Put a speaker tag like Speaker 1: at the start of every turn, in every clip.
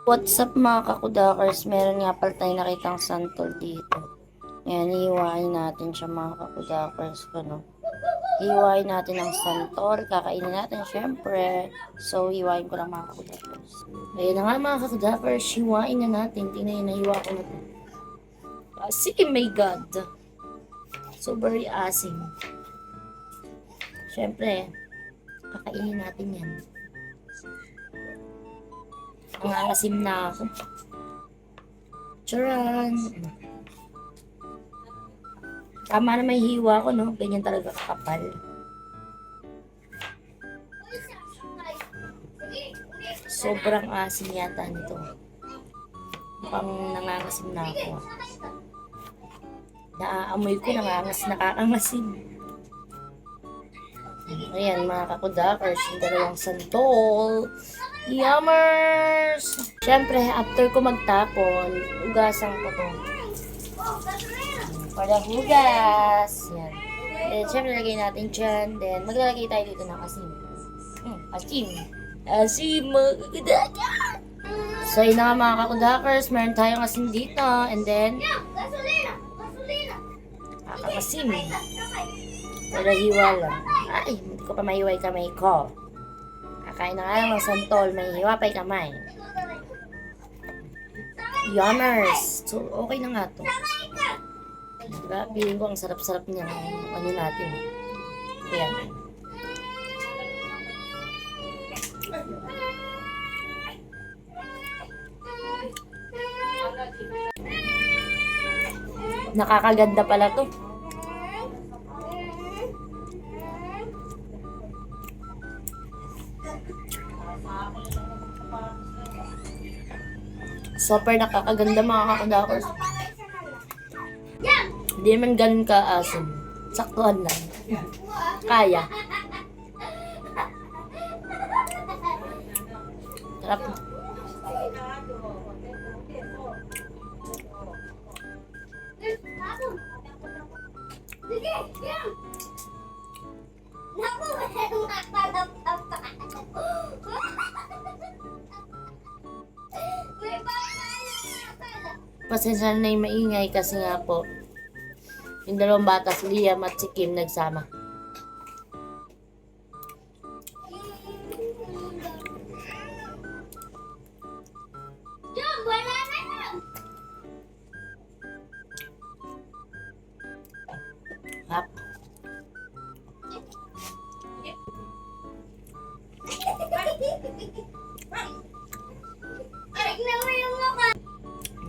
Speaker 1: What's up mga kakudakers? Meron nga pala tayo nakitang santol dito. Ayan, hihiwain natin siya mga kakudakers. Hihiwain natin ang santol. Kakainin natin syempre. So, hihiwain ko lang mga kakudakers. Ayan na nga mga kakudakers. Hihiwain na natin. Tingnan yun, nahiwa ko na ito. Sige, my God. So, very asim. Syempre, kakainin natin yan. Nangangasim na ako. Charan! Tama na may hiwa ko, no? Ganyan talaga kakapal. Sobrang asim yata nito. Mukhang nangangasim na ako. Naaamoy ko, nakakangasim. Ayan, mga kakudakers, yung dalawang santol. Yummers! Siyempre, after ko magtapon, ugasan ko to. Para hugas. Yan. Then, siyempre, lagay natin dyan. Then, maglalagay tayo dito ng asin. Asin. Asin, mga kakudakers! So, yun na nga mga kakudakers. Meron tayong asin dito. And then, kakakasim. Para hiwa lang. Ay, hindi ko pa mahiway kamay ko. Kakain na nga lang ng santol, may hiwa pa'y kamay. Yummers! So, okay na nga to. Diba? Feeling ko ang sarap-sarap niya ng ano natin. Ayan. Nakakaganda pala to. Super nakakaganda mga kakudakers. Hindi naman ganun ka-asim. Saktuhan lang. Kaya. Sarap. Pasensya na yung maingay kasi nga po yung dalawang bata, si Liam at si Kim, nagsama. Hap.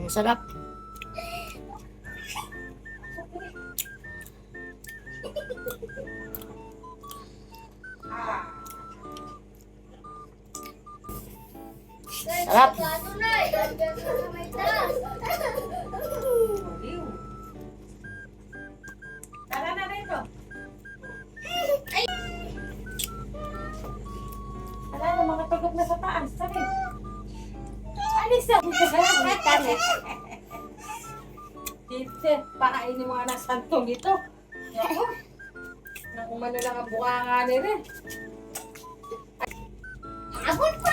Speaker 1: Ang sarap. Sarap.
Speaker 2: Tara na rito. Ala na mga tugot na sa taas. Sabi. Alis na. Tite, pakainin mo nga ng santong ito. Nakumano lang ang bukanga nila.
Speaker 3: Abot pa